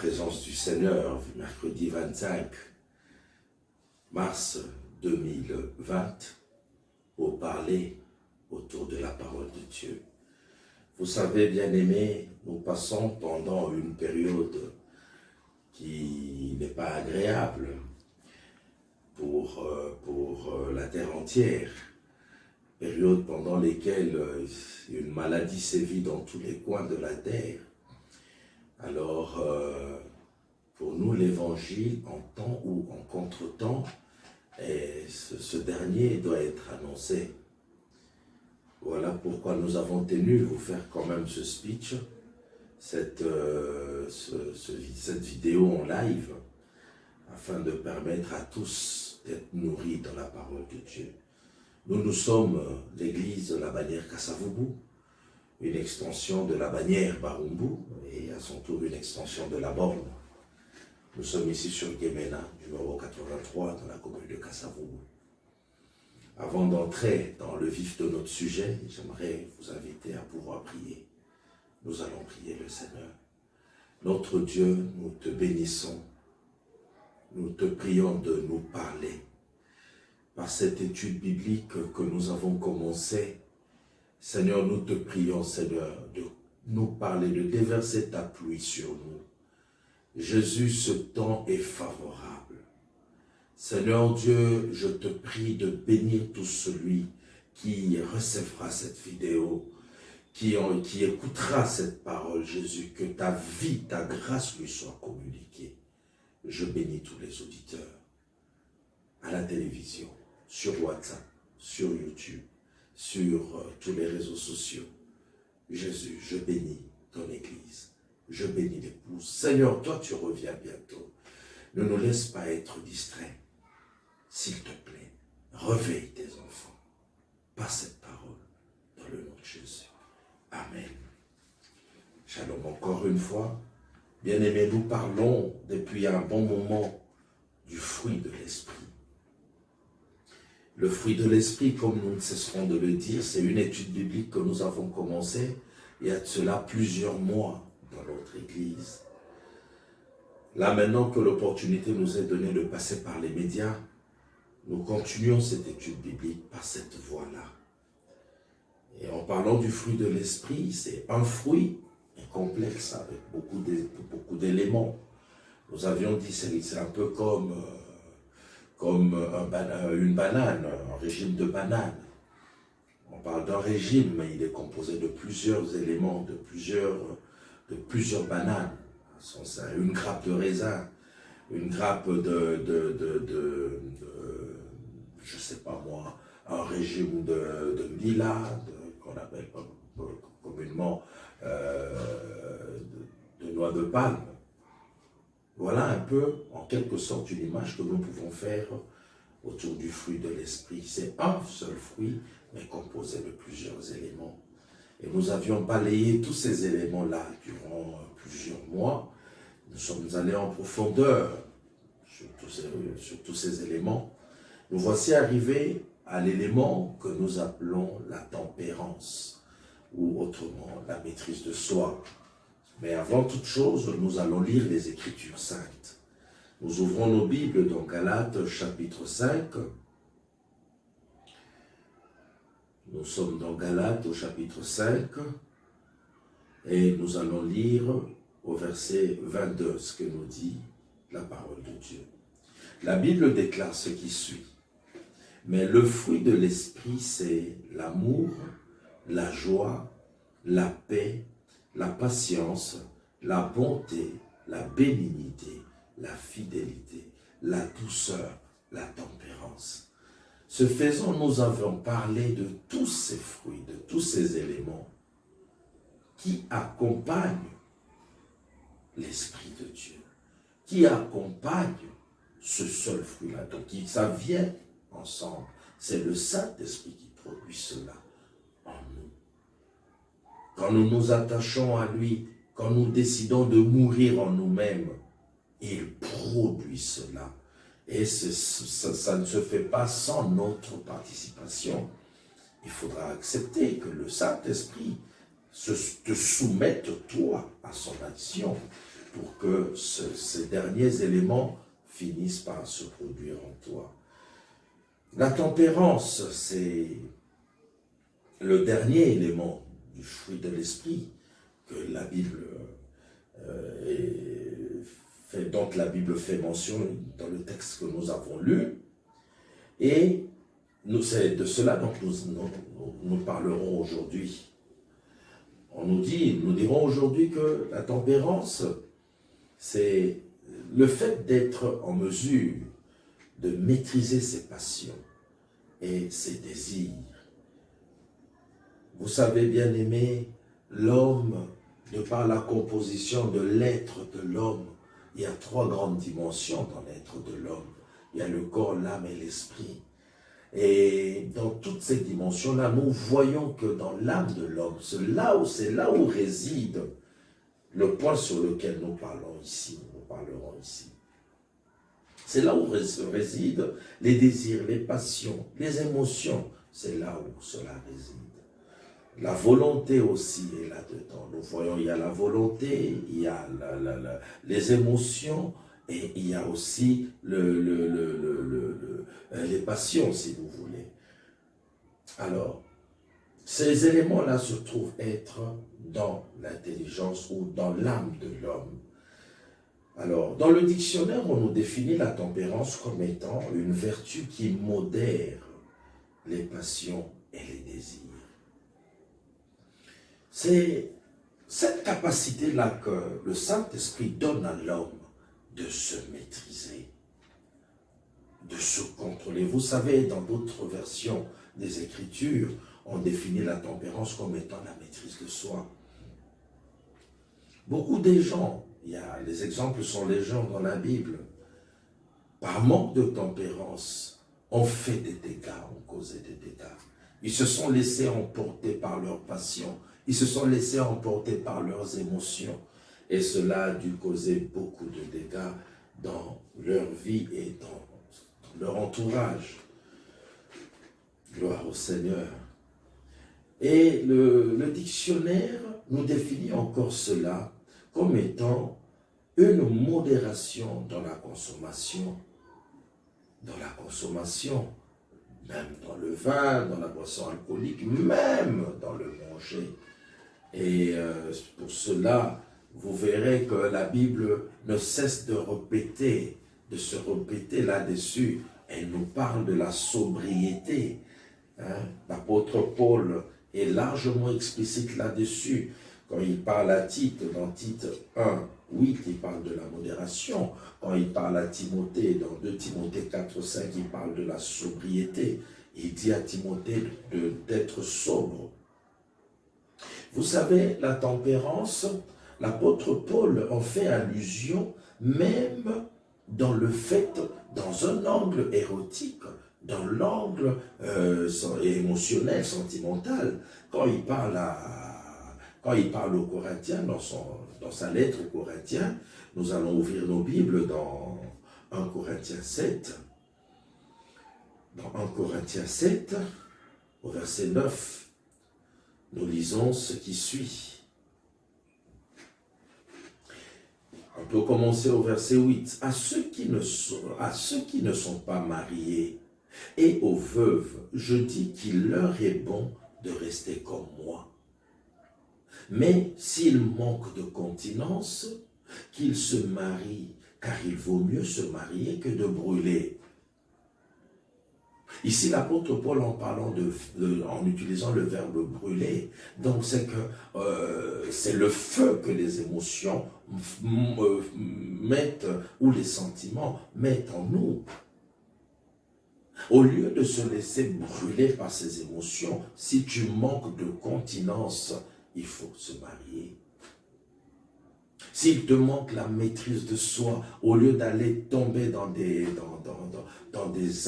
présence du Seigneur, mercredi 25 mars 2020, pour parler autour de la parole de Dieu. Vous savez, bien-aimés, nous passons pendant une période qui n'est pas agréable pour la terre entière. Période pendant laquelle une maladie sévit dans tous les coins de la terre. Alors, pour nous, l'évangile, en temps ou en contre-temps, ce dernier doit être annoncé. Voilà pourquoi nous avons tenu vous faire quand même ce speech, cette vidéo en live, afin de permettre à tous d'être nourris dans la parole de Dieu. Nous sommes l'église de la bannière Kasavubu, une extension de la bannière Barumbu et à son tour une extension de la borne. Nous sommes ici sur Gemena, numéro 83, dans la commune de Kasavubu. Avant d'entrer dans le vif de notre sujet, j'aimerais vous inviter à pouvoir prier. Nous allons prier le Seigneur. Notre Dieu, nous te bénissons. Nous te prions de nous parler. Par cette étude biblique que nous avons commencée, Seigneur, nous te prions, Seigneur, de nous parler, de déverser ta pluie sur nous. Jésus, ce temps est favorable. Seigneur Dieu, je te prie de bénir tout celui qui recevra cette vidéo, qui écoutera cette parole, Jésus, que ta vie, ta grâce lui soit communiquée. Je bénis tous les auditeurs, à la télévision, sur WhatsApp, sur YouTube, sur tous les réseaux sociaux. Jésus, je bénis ton Église, je bénis l'épouse. Seigneur, toi tu reviens bientôt. Ne nous laisse pas être distraits. S'il te plaît, réveille tes enfants par cette parole, dans le nom de Jésus. Amen. Shalom encore une fois. Bien-aimés, nous parlons depuis un bon moment du fruit de l'esprit. Le fruit de l'esprit, comme nous ne cesserons de le dire, c'est une étude biblique que nous avons commencée il y a de cela plusieurs mois dans notre église. Là, maintenant que l'opportunité nous est donnée de passer par les médias, nous continuons cette étude biblique par cette voie-là. Et en parlant du fruit de l'esprit, c'est un fruit complexe avec beaucoup d'éléments. Nous avions dit, c'est un peu comme une banane, un régime de banane. On parle d'un régime, mais il est composé de plusieurs éléments, de plusieurs bananes. Une grappe de raisin, une grappe je sais pas moi, un régime de lilas, qu'on appelle communément de noix de palme. Voilà un peu, en quelque sorte, une image que nous pouvons faire autour du fruit de l'esprit. C'est un seul fruit, mais composé de plusieurs éléments. Et nous avions balayé tous ces éléments-là durant plusieurs mois. Nous sommes allés en profondeur sur tous ces éléments. Nous voici arrivés à l'élément que nous appelons la tempérance, ou autrement la maîtrise de soi. Mais avant toute chose, nous allons lire les Écritures saintes. Nous ouvrons nos Bibles dans Galates chapitre 5. Nous sommes dans Galates au chapitre 5 et nous allons lire au verset 22 ce que nous dit la parole de Dieu. La Bible déclare ce qui suit. Mais le fruit de l'esprit, c'est l'amour, la joie, la paix, la patience, la bonté, la bénignité, la fidélité, la douceur, la tempérance. Ce faisant, nous avons parlé de tous ces fruits, de tous ces éléments qui accompagnent l'Esprit de Dieu, qui accompagnent ce seul fruit-là. Donc, ça vient ensemble. C'est le Saint-Esprit qui produit cela en nous. Quand nous nous attachons à lui, quand nous décidons de mourir en nous-mêmes, il produit cela. Et ça ne se fait pas sans notre participation. Il faudra accepter que le Saint-Esprit te soumette, toi, à son action, pour que ces derniers éléments finissent par se produire en toi. La tempérance, c'est le dernier élément du fruit de l'esprit que la Bible dont la Bible fait mention dans le texte que nous avons lu. Et c'est de cela dont nous parlerons aujourd'hui. Nous dirons aujourd'hui que la tempérance, c'est le fait d'être en mesure de maîtriser ses passions et ses désirs. Vous savez, bien aimé, l'homme, de par la composition de l'être de l'homme, il y a 3 grandes dimensions dans l'être de l'homme. Il y a le corps, l'âme et l'esprit. Et dans toutes ces dimensions-là, nous voyons que dans l'âme de l'homme, c'est là où réside le point sur lequel nous parlerons ici. C'est là où résident les désirs, les passions, les émotions. C'est là où cela réside. La volonté aussi est là-dedans. Nous voyons, il y a la volonté, il y a les émotions, et il y a aussi les passions, si vous voulez. Alors, ces éléments-là se trouvent être dans l'intelligence ou dans l'âme de l'homme. Alors, dans le dictionnaire, on nous définit la tempérance comme étant une vertu qui modère les passions et les désirs. C'est cette capacité-là que le Saint-Esprit donne à l'homme de se maîtriser, de se contrôler. Vous savez, dans d'autres versions des Écritures, on définit la tempérance comme étant la maîtrise de soi. Beaucoup des gens, les exemples sont légion dans la Bible, par manque de tempérance, ont fait des dégâts, ont causé des dégâts. Ils se sont laissés emporter par leur passion, ils se sont laissés emporter par leurs émotions. Et cela a dû causer beaucoup de dégâts dans leur vie et dans leur entourage. Gloire au Seigneur. Et le dictionnaire nous définit encore cela comme étant une modération dans la consommation, même dans le vin, dans la boisson alcoolique, même dans le manger. Et pour cela, vous verrez que la Bible ne cesse de se répéter là-dessus. Elle nous parle de la sobriété. L'apôtre Paul est largement explicite là-dessus. Quand il parle à Tite, dans Tite 1, 8, il parle de la modération. Quand il parle à Timothée, dans 2 Timothée 4, 5, il parle de la sobriété. Il dit à Timothée d'être sobre. Vous savez, la tempérance, l'apôtre Paul en fait allusion même dans un angle érotique, dans l'angle émotionnel, sentimental. Quand il parle aux Corinthiens, dans sa lettre aux Corinthiens, nous allons ouvrir nos Bibles dans 1 Corinthiens 7. Dans 1 Corinthiens 7, au verset 9, nous lisons ce qui suit. On peut commencer au verset 8. À ceux qui ne sont pas mariés et aux veuves, je dis qu'il leur est bon de rester comme moi. Mais s'ils manquent de continence, qu'ils se marient, car il vaut mieux se marier que de brûler. Ici, l'apôtre Paul, en parlant en utilisant le verbe brûler, donc c'est que c'est le feu que les émotions mettent, ou les sentiments mettent en nous. Au lieu de se laisser brûler par ces émotions, si tu manques de continence, il faut se marier. S'il te manque la maîtrise de soi, au lieu d'aller tomber dans des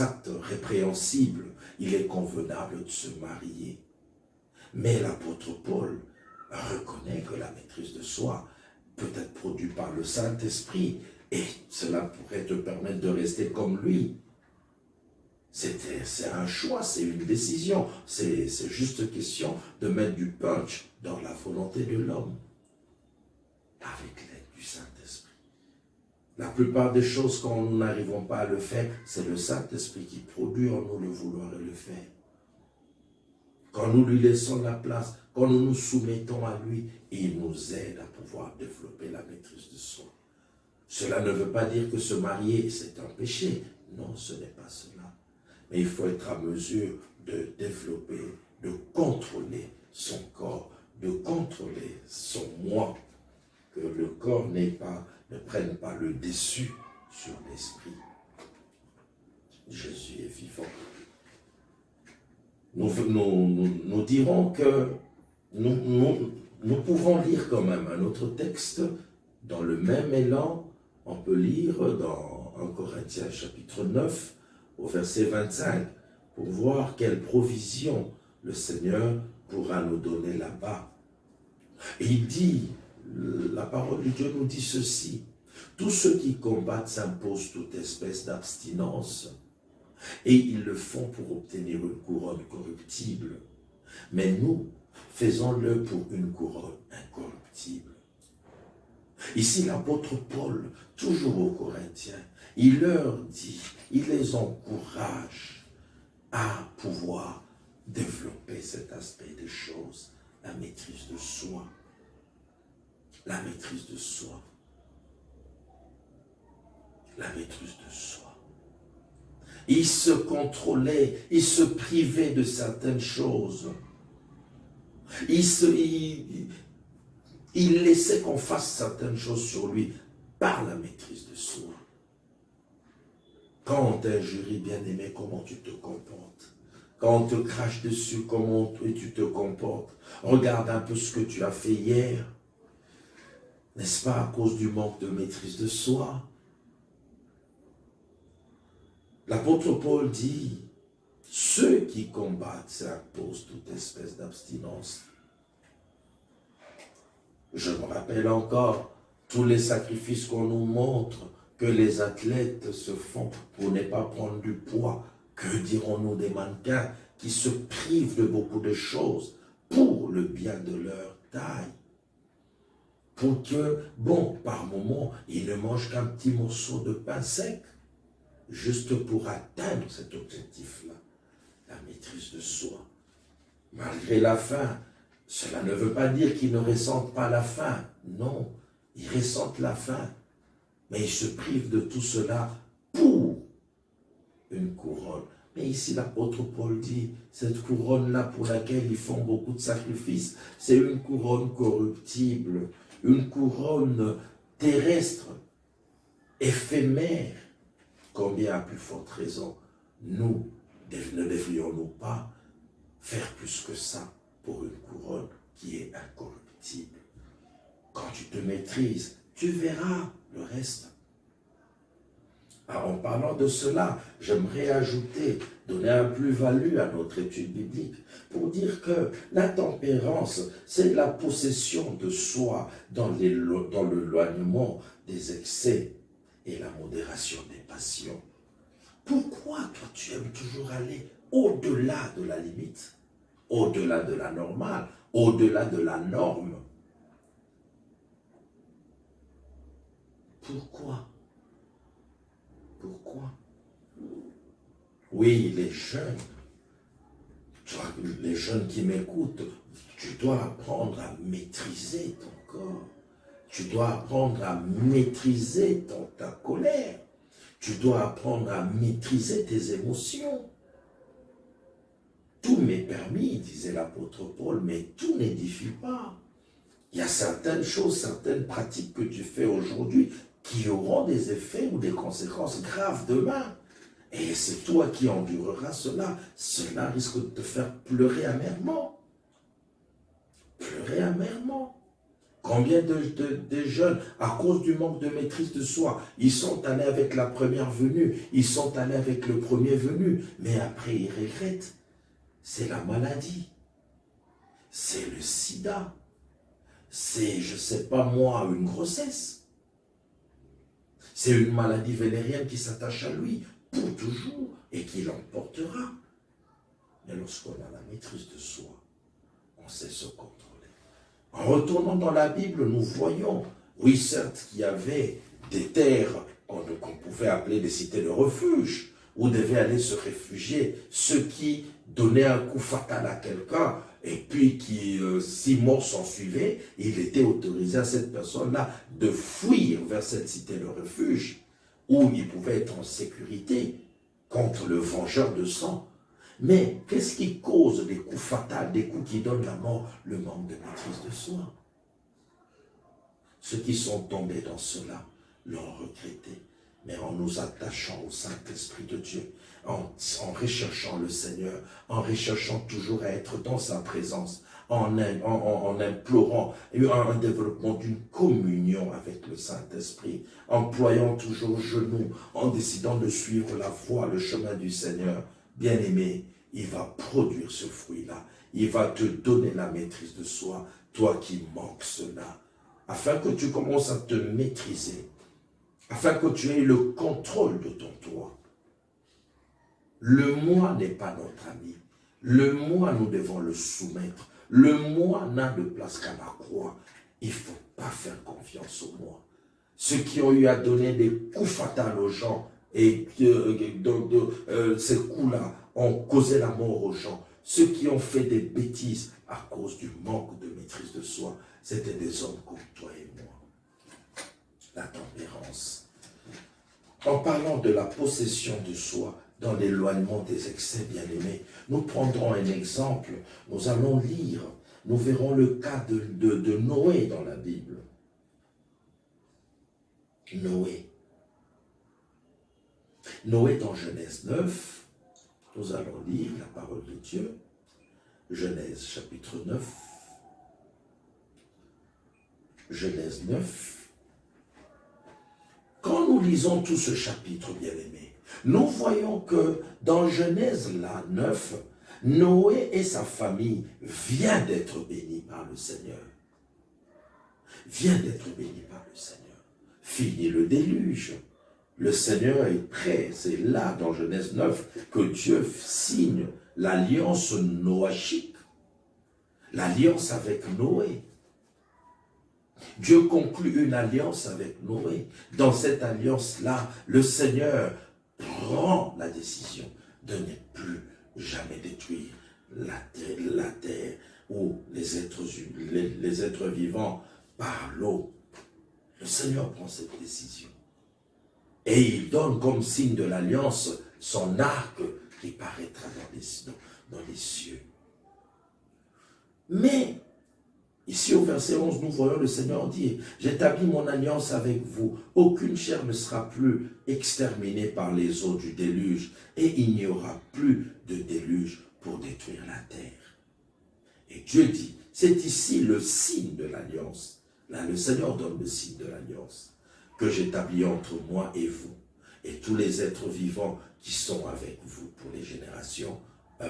actes répréhensibles, il est convenable de se marier. Mais l'apôtre Paul reconnaît que la maîtrise de soi peut être produite par le Saint-Esprit et cela pourrait te permettre de rester comme lui. C'est un choix, c'est une décision, c'est juste question de mettre du punch dans la volonté de l'homme avec l'aide du Saint-Esprit. La plupart des choses, quand nous n'arrivons pas à le faire, c'est le Saint-Esprit qui produit en nous le vouloir et le faire. Quand nous lui laissons la place, quand nous nous soumettons à lui, il nous aide à pouvoir développer la maîtrise de soi. Cela ne veut pas dire que se marier, c'est un péché. Non, ce n'est pas cela. Mais il faut être à mesure de développer, de contrôler son corps, de contrôler son moi. Que le corps ne prenne pas le dessus sur l'esprit. Jésus est vivant. Nous dirons que nous pouvons lire quand même un autre texte dans le même élan. On peut lire dans 1 Corinthiens chapitre 9 au verset 25 pour voir quelle provision le Seigneur pourra nous donner là-bas. Et il dit, la parole de Dieu nous dit ceci: tous ceux qui combattent s'imposent toute espèce d'abstinence, et ils le font pour obtenir une couronne corruptible. Mais nous, faisons-le pour une couronne incorruptible. Ici, l'apôtre Paul, toujours aux Corinthiens, il leur dit, il les encourage à pouvoir développer cet aspect des choses, la maîtrise de soi. La maîtrise de soi. La maîtrise de soi. Il se contrôlait, il se privait de certaines choses. Il laissait qu'on fasse certaines choses sur lui par la maîtrise de soi. Quand on t'injurie, bien-aimé, comment tu te comportes? Quand on te crache dessus, comment tu te comportes? Regarde un peu ce que tu as fait hier. N'est-ce pas à cause du manque de maîtrise de soi? L'apôtre Paul dit, ceux qui combattent s'imposent toute espèce d'abstinence. Je me rappelle encore tous les sacrifices qu'on nous montre, que les athlètes se font pour ne pas prendre du poids. Que dirons-nous des mannequins qui se privent de beaucoup de choses pour le bien de leur taille? Pour que, par moment, ils ne mangent qu'un petit morceau de pain sec, juste pour atteindre cet objectif-là, la maîtrise de soi. Malgré la faim, cela ne veut pas dire qu'ils ne ressentent pas la faim. Non, ils ressentent la faim, mais ils se privent de tout cela pour une couronne. Mais ici, l'apôtre Paul dit, cette couronne-là pour laquelle ils font beaucoup de sacrifices, c'est une couronne corruptible, une couronne terrestre, éphémère. Combien à plus forte raison, nous ne devrions-nous pas faire plus que ça pour une couronne qui est incorruptible? Quand tu te maîtrises, tu verras le reste. Alors, en parlant de cela, j'aimerais ajouter, donner un plus-value à notre étude biblique pour dire que la tempérance, c'est la possession de soi dans l'éloignement des excès et la modération des passions. Pourquoi toi tu aimes toujours aller au-delà de la limite, au-delà de la normale, au-delà de la norme? Pourquoi? Pourquoi? Oui, les jeunes qui m'écoutent, tu dois apprendre à maîtriser ton corps. Tu dois apprendre à maîtriser ta colère. Tu dois apprendre à maîtriser tes émotions. Tout m'est permis, disait l'apôtre Paul, mais tout n'édifie pas. Il y a certaines choses, certaines pratiques que tu fais aujourd'hui qui auront des effets ou des conséquences graves demain. Et c'est toi qui endureras cela. Cela risque de te faire pleurer amèrement. Pleurer amèrement. Combien de jeunes, à cause du manque de maîtrise de soi, ils sont allés avec la première venue, ils sont allés avec le premier venu, mais après ils regrettent. C'est la maladie. C'est le sida. C'est, je ne sais pas moi, une grossesse. C'est une maladie vénérienne qui s'attache à lui pour toujours et qui l'emportera. Mais lorsqu'on a la maîtrise de soi, on sait se contrôler. En retournant dans la Bible, nous voyons, oui certes, qu'il y avait des terres qu'on pouvait appeler des cités de refuge, où devaient aller se réfugier ceux qui donnaient un coup fatal à quelqu'un, et puis qui, si mort s'en suivait, il était autorisé à cette personne-là de fuir vers cette cité de refuge, où il pouvait être en sécurité contre le vengeur de sang. Mais qu'est-ce qui cause des coups fatals, des coups qui donnent la mort? Le manque de maîtrise de soi. Ceux qui sont tombés dans cela l'ont regretté. Mais en nous attachant au Saint-Esprit de Dieu, en recherchant le Seigneur, en recherchant toujours à être dans sa présence, en implorant un développement d'une communion avec le Saint-Esprit, employant toujours genoux, en décidant de suivre la voie, le chemin du Seigneur, bien-aimé, il va produire ce fruit-là. Il va te donner la maîtrise de soi, toi qui manques cela, afin que tu commences à te maîtriser, afin que tu aies le contrôle de ton toi. Le moi n'est pas notre ami. Le moi, nous devons le soumettre. Le moi n'a de place qu'à la croix. Il ne faut pas faire confiance au moi. Ceux qui ont eu à donner des coups fatals aux gens, et ces coups-là ont causé la mort aux gens. Ceux qui ont fait des bêtises à cause du manque de maîtrise de soi, c'était des hommes comme toi et moi. La tempérance. En parlant de la possession de soi, dans l'éloignement des excès bien-aimés, nous prendrons un exemple, nous allons lire, nous verrons le cas de Noé dans la Bible. Noé dans Genèse 9, nous allons lire la parole de Dieu, Genèse chapitre 9, Genèse 9. Quand nous lisons tout ce chapitre, bien-aimé, nous voyons que dans Genèse 9, Noé et sa famille viennent d'être bénis par le Seigneur. Viennent d'être bénis par le Seigneur. Fini le déluge. Le Seigneur est prêt. C'est là, dans Genèse 9, que Dieu signe l'alliance noachique. L'alliance avec Noé. Dieu conclut une alliance avec Noé. Dans cette alliance-là, le Seigneur prend la décision de ne plus jamais détruire la terre ou les êtres vivants par l'eau. Le Seigneur prend cette décision. Et il donne comme signe de l'alliance son arc qui paraîtra dans les cieux. Mais, ici au verset 11, nous voyons le Seigneur dire, « J'établis mon alliance avec vous, aucune chair ne sera plus exterminée par les eaux du déluge, et il n'y aura plus de déluge pour détruire la terre. » Et Dieu dit, c'est ici le signe de l'alliance. Là, le Seigneur donne le signe de l'alliance que j'établis entre moi et vous, et tous les êtres vivants qui sont avec vous pour les générations à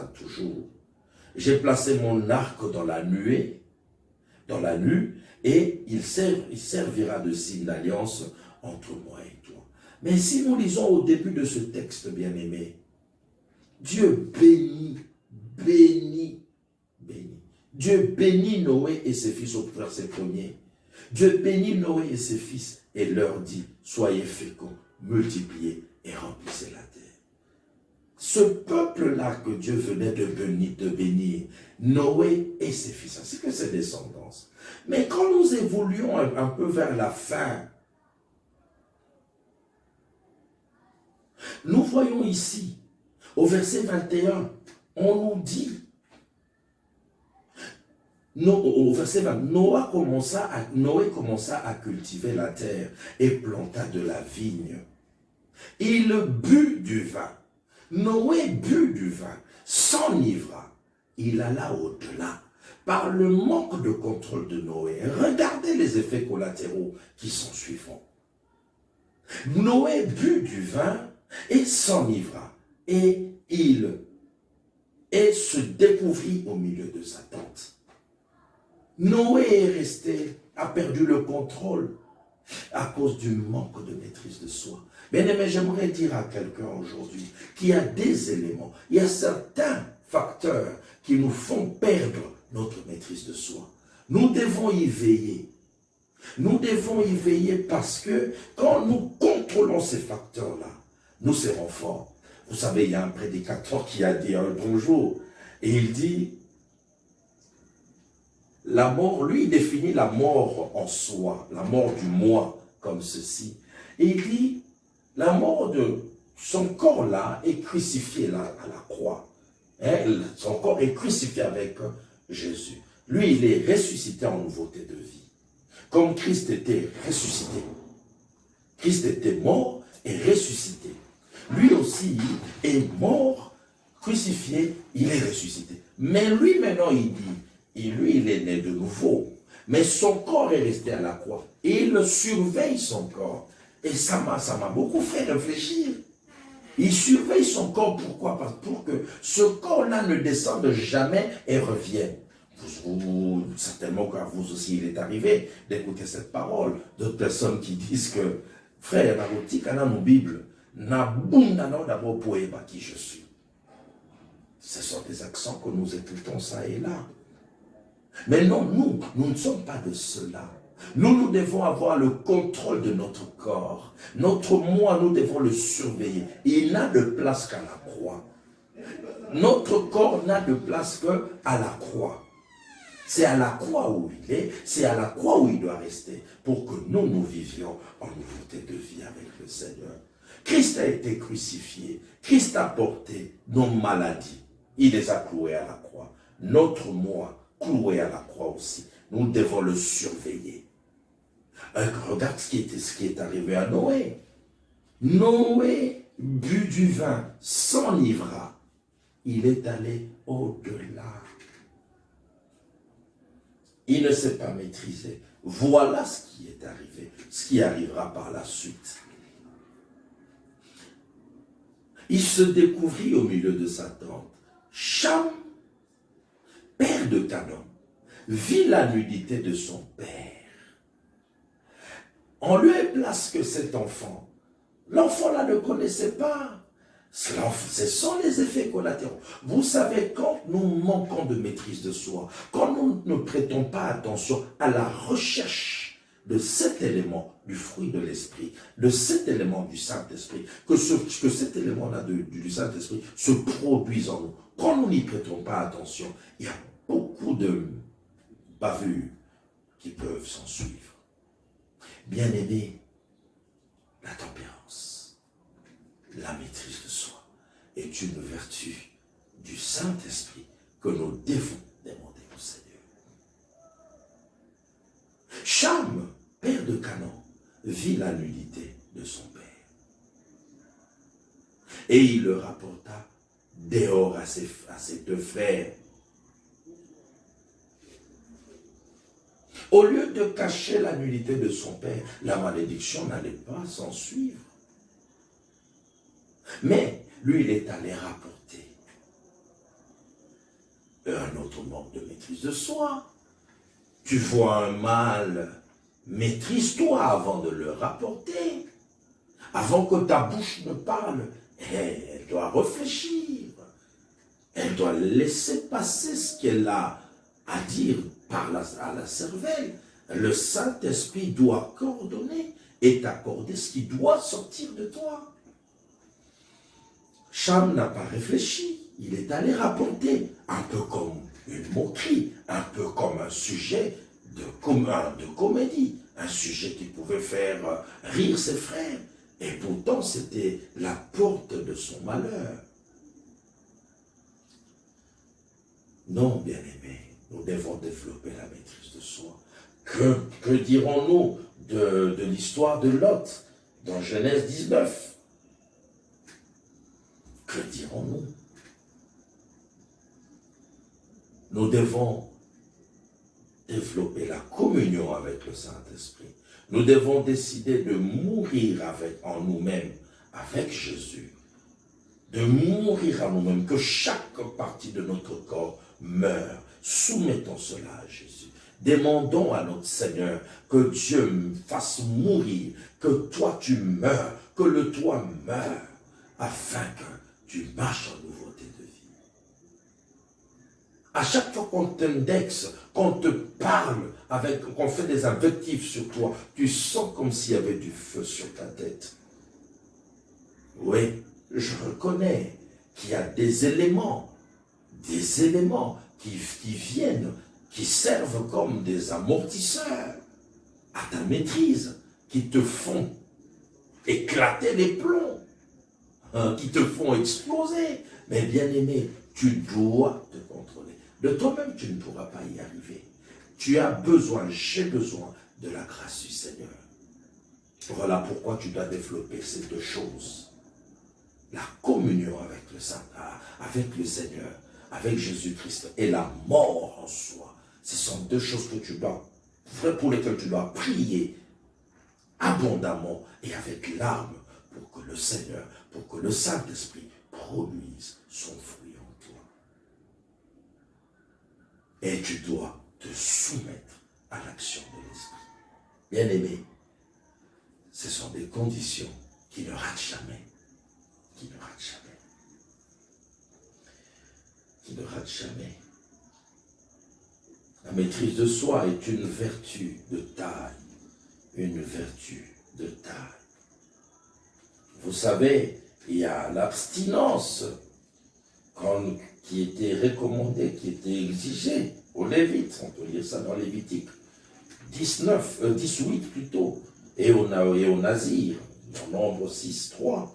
toujours. J'ai placé mon arc dans la nuée, et il servira de signe d'alliance entre moi et toi. Mais si nous lisons au début de ce texte, bien-aimé, Dieu bénit. Dieu bénit Noé et ses fils au verset 1er. Dieu bénit Noé et ses fils et leur dit, soyez féconds, multipliez et remplissez la terre. Ce peuple-là que Dieu venait de bénir, Noé et ses fils, ainsi que ses descendants. Mais quand nous évoluons un peu vers la fin, nous voyons ici, au verset 21, on nous dit, au verset 20, Noé commença à cultiver la terre et planta de la vigne. Il but du vin. Noé but du vin, s'enivra. Il alla au-delà. Par le manque de contrôle de Noé, regardez les effets collatéraux qui sont suivants. Noé but du vin et s'enivra. Et se découvrit au milieu de sa tente. Noé a perdu le contrôle à cause du manque de maîtrise de soi. Mais j'aimerais dire à quelqu'un aujourd'hui qu'il y a des éléments, il y a certains facteurs qui nous font perdre notre maîtrise de soi. Nous devons y veiller. Nous devons y veiller parce que quand nous contrôlons ces facteurs-là, nous serons forts. Vous savez, il y a un prédicateur qui a dit un bonjour et il dit, la mort, lui, il définit la mort en soi, la mort du moi, comme ceci. Et il dit, la mort de son corps là est crucifié là à la croix. Son corps est crucifié avec Jésus. Lui, il est ressuscité en nouveauté de vie. Comme Christ était ressuscité. Christ était mort et ressuscité. Lui aussi est mort, crucifié, il est ressuscité. Mais lui maintenant, il dit, lui, il est né de nouveau. Mais son corps est resté à la croix. Et il surveille son corps. Et ça m'a beaucoup fait réfléchir. Il surveille son corps, pourquoi? Parce pour que ce corps-là ne descende jamais et revienne. Certainement qu'à vous aussi il est arrivé d'écouter cette parole. D'autres personnes qui disent que, frère, dans nos Bibles, d'abord pour qui je suis. Ce sont des accents que nous écoutons ça et là. Mais non, nous ne sommes pas de cela. Nous devons avoir le contrôle de notre corps. Notre moi, nous devons le surveiller. Il n'a de place qu'à la croix. Notre corps n'a de place qu'à la croix. C'est à la croix où il est, c'est à la croix où il doit rester, pour que nous vivions en nouveauté de vie avec le Seigneur. Christ a été crucifié, Christ a porté nos maladies, il les a clouées à la croix. Notre moi, cloué à la croix aussi, nous devons le surveiller. Regarde ce qui est arrivé à Noé. Noé but du vin, s'enivra, il est allé au-delà. Il ne s'est pas maîtrisé. Voilà ce qui est arrivé, ce qui arrivera par la suite. Il se découvrit au milieu de sa tente. Cham, père de Canaan, vit la nudité de son père. On lui place que cet enfant, l'enfant là ne connaissait pas. Ce sont les effets collatéraux. Vous savez, quand nous manquons de maîtrise de soi, quand nous ne prêtons pas attention à la recherche de cet élément du fruit de l'esprit, de cet élément du Saint-Esprit, que cet élément-là du Saint-Esprit se produise en nous. Quand nous n'y prêtons pas attention, il y a beaucoup de bavures qui peuvent s'en suivre. Bien-aimé, la tempérance, la maîtrise de soi est une vertu du Saint-Esprit que nous devons demander au Seigneur. Cham, père de Canaan, vit la nudité de son père. Et il le rapporta dehors à ses deux frères. Au lieu de cacher la nudité de son père, la malédiction n'allait pas s'en suivre. Mais lui, il est allé rapporter un autre manque de maîtrise de soi. Tu vois un mal, maîtrise-toi avant de le rapporter. Avant que ta bouche ne parle, elle doit réfléchir. Elle doit laisser passer ce qu'elle a à dire à la cervelle. Le Saint-Esprit doit coordonner et t'accorder ce qui doit sortir de toi. Cham n'a pas réfléchi, il est allé rapporter, un peu comme une moquerie, un peu comme un sujet de comédie, un sujet qui pouvait faire rire ses frères, et pourtant c'était la porte de son malheur. Non, bien-aimés, nous devons développer la maîtrise de soi. Que dirons-nous de l'histoire de Lot dans Genèse 19? Que dirons-nous? Nous devons développer la communion avec le Saint-Esprit. Nous devons décider de mourir en nous-mêmes, avec Jésus. De mourir en nous-mêmes, que chaque partie de notre corps meure. Soumettons cela à Jésus. Demandons à notre Seigneur que Dieu me fasse mourir, que toi tu meurs, que le toi meure, afin que tu marches en nouveauté de vie. À chaque fois qu'on t'indexe qu'on te parle, qu'on fait des invectives sur toi, tu sens comme s'il y avait du feu sur ta tête. Oui, je reconnais qu'il y a des éléments qui viennent, qui servent comme des amortisseurs à ta maîtrise, qui te font éclater les plombs, hein, qui te font exploser. Mais bien aimé, tu dois te contrôler. De toi-même, tu ne pourras pas y arriver. Tu as besoin, j'ai besoin de la grâce du Seigneur. Voilà pourquoi tu dois développer ces deux choses. La communion avec le Saint, avec le Seigneur, avec Jésus-Christ et la mort en soi. Ce sont deux choses que tu dois, pour lesquelles tu dois prier abondamment et avec larmes pour que le Seigneur, pour que le Saint-Esprit produise son fruit en toi. Et tu dois te soumettre à l'action de l'Esprit. Bien-aimé, ce sont des conditions qui ne ratent jamais. Qui ne ratent jamais. Qui ne ratent jamais. La maîtrise de soi est une vertu de taille. Une vertu de taille. Vous savez, il y a l'abstinence qui était recommandée, qui était exigée aux Lévites. On peut lire ça dans Lévitique 18 plutôt. Et au Nazir, dans Nombre 6, 3.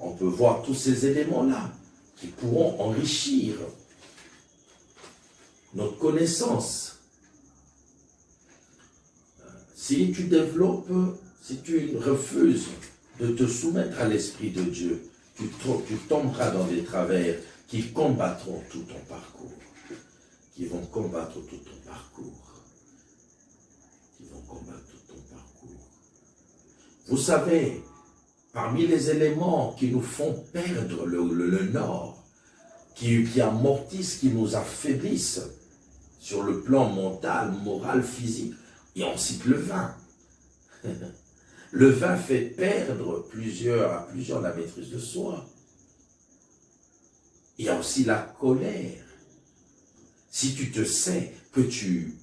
On peut voir tous ces éléments-là qui pourront enrichir notre connaissance. Si tu développes, si tu refuses de te soumettre à l'Esprit de Dieu, tu tomberas dans des travers qui combattront tout ton parcours. Qui vont combattre tout ton parcours. Qui vont combattre tout ton parcours. Vous savez, parmi les éléments qui nous font perdre le nord, qui amortissent, qui nous affaiblissent sur le plan mental, moral, physique, et on cite le vin. Le vin fait perdre à plusieurs la maîtrise de soi. Il y a aussi la colère. Si tu te sais que tu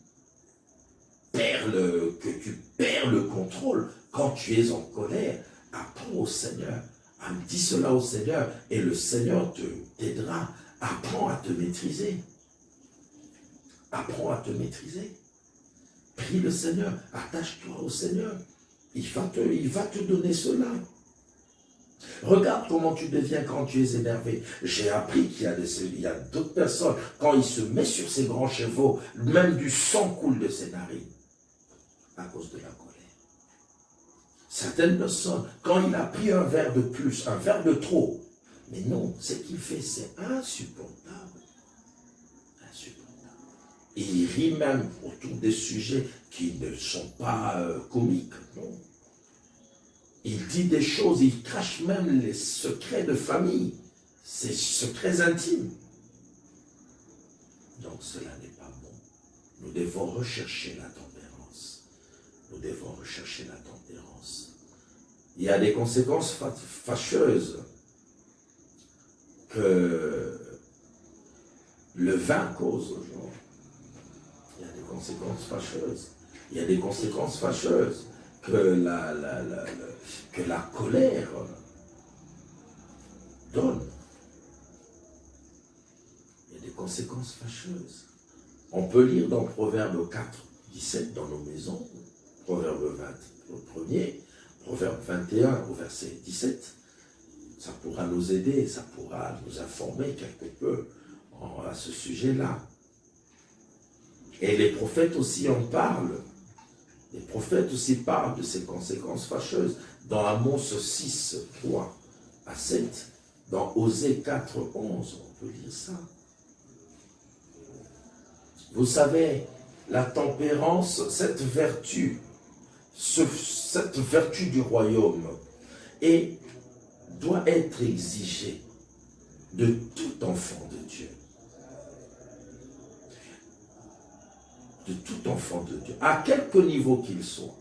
perds le contrôle quand tu es en colère, apprends au Seigneur, dis cela au Seigneur et le Seigneur t'aidera. Apprends à te maîtriser. Apprends à te maîtriser. Prie le Seigneur, attache-toi au Seigneur. Il va te donner cela. Regarde comment tu deviens quand tu es énervé. J'ai appris qu'il y a d'autres personnes, quand il se met sur ses grands chevaux, même du sang coule de ses narines à cause de la colère. Certaines personnes, quand il a pris un verre de plus, un verre de trop, mais non, ce qu'il fait, c'est insupportable. Insupportable. Et il rit même autour des sujets qui ne sont pas comiques, non. Il dit des choses, il crache même les secrets de famille, ses secrets intimes. Donc cela n'est pas bon. Nous devons rechercher la tempérance. Nous devons rechercher la tempérance. Il y a des conséquences fâcheuses que le vin cause aux gens. Il y a des conséquences fâcheuses. Il y a des conséquences fâcheuses que la colère donne. Il y a des conséquences fâcheuses. On peut lire dans Proverbe 4, 17 dans nos maisons, Proverbe 20 au premier, Proverbe 21 au verset 17. Ça pourra nous aider, ça pourra nous informer quelque peu à ce sujet-là. Et les prophètes aussi en parlent. Les prophètes aussi parlent de ces conséquences fâcheuses. Dans Amos 6, 3 à 7, dans Osée 4, 11, on peut lire ça. Vous savez, la tempérance, cette vertu du royaume doit être exigée de tout enfant de Dieu. De tout enfant de Dieu, à quelque niveau qu'il soit.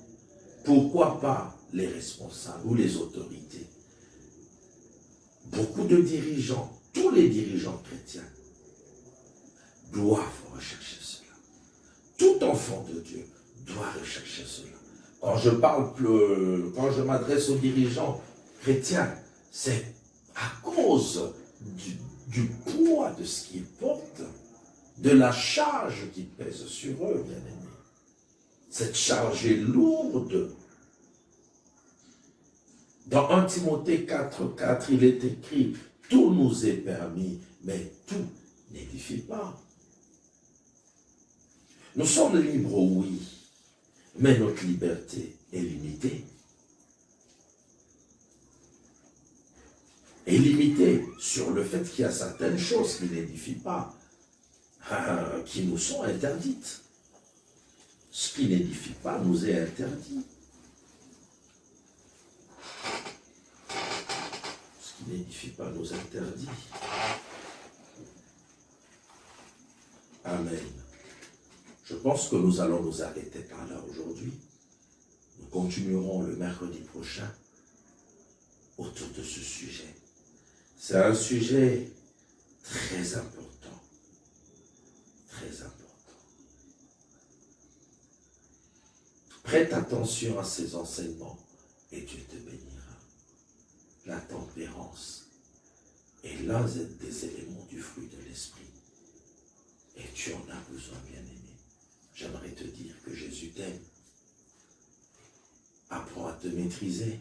Pourquoi pas les responsables ou les autorités? Beaucoup de dirigeants, tous les dirigeants chrétiens, doivent rechercher cela. enfant de Dieu doit rechercher cela. Quand je m'adresse aux dirigeants chrétiens, c'est à cause du poids de ce qu'ils portent, de la charge qui pèse sur eux, bien-aimés. Cette charge est lourde. Dans 1 Timothée 4,4, il est écrit, tout nous est permis, mais tout n'édifie pas. Nous sommes libres, oui, mais notre liberté est limitée. Est limitée sur le fait qu'il y a certaines choses qui n'édifient pas, qui nous sont interdites. Ce qui n'édifie pas nous est interdit. Ce qui n'édifie pas nous interdit. Amen. Je pense que nous allons nous arrêter par là aujourd'hui. Nous continuerons le mercredi prochain autour de ce sujet. C'est un sujet très important. Très important. Prête attention à ces enseignements et Dieu te bénira. La tempérance est l'un des éléments du fruit de l'esprit. Et tu en as besoin, bien-aimé. J'aimerais te dire que Jésus t'aime. Apprends à te maîtriser.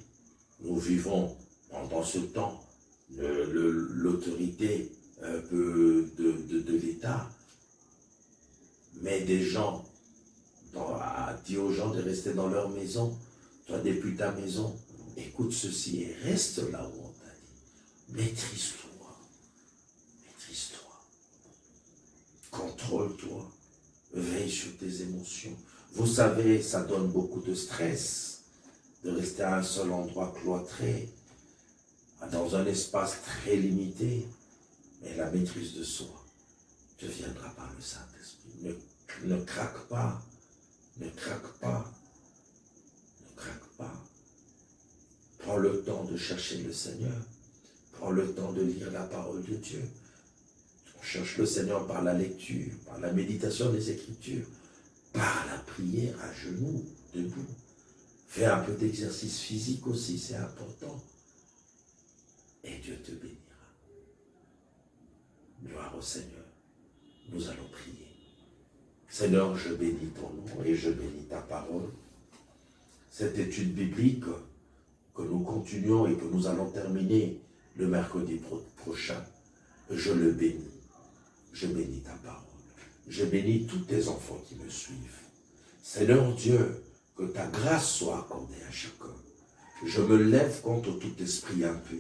Nous vivons pendant ce temps l'autorité de l'État. Mais des gens dit aux gens de rester dans leur maison. Toi, depuis ta maison, écoute ceci et reste là où on t'a dit. Maîtrise-toi. Maîtrise-toi. Contrôle-toi. Veille sur tes émotions. Vous savez, ça donne beaucoup de stress de rester à un seul endroit cloîtré, dans un espace très limité. Mais la maîtrise de soi te viendra par le Saint-Esprit. Ne craque pas. Ne craque pas. Ne craque pas. Prends le temps de chercher le Seigneur. Prends le temps de lire la parole de Dieu. On cherche le Seigneur par la lecture, par la méditation des Écritures, par la prière à genoux, debout. Fais un peu d'exercice physique aussi, c'est important. Et Dieu te bénira. Gloire au Seigneur. Nous allons prier. Seigneur, je bénis ton nom et je bénis ta parole. Cette étude biblique que nous continuons et que nous allons terminer le mercredi prochain, je le bénis. Je bénis ta parole. Je bénis tous tes enfants qui me suivent. Seigneur Dieu, que ta grâce soit accordée à chacun. Je me lève contre tout esprit impur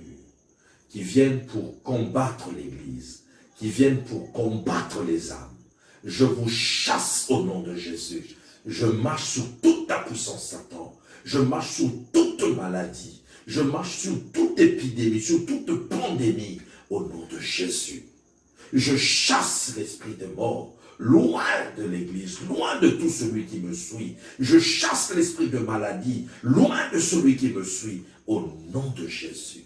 qui viennent pour combattre l'Église, qui viennent pour combattre les âmes. Je vous chasse au nom de Jésus. Je marche sur toute ta puissance, Satan. Je marche sur toute maladie. Je marche sur toute épidémie, sur toute pandémie, au nom de Jésus. Je chasse l'esprit de mort, loin de l'Église, loin de tout celui qui me suit. Je chasse l'esprit de maladie, loin de celui qui me suit, au nom de Jésus.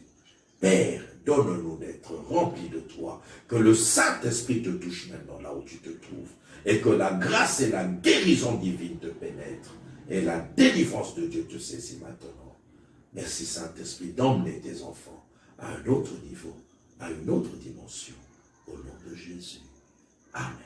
Père, donne-nous d'être remplis de toi, que le Saint-Esprit te touche maintenant là où tu te trouves, et que la grâce et la guérison divine te pénètrent, et la délivrance de Dieu te saisit maintenant. Merci Saint-Esprit d'emmener tes enfants à un autre niveau, à une autre dimension, au nom de Jésus. Amen.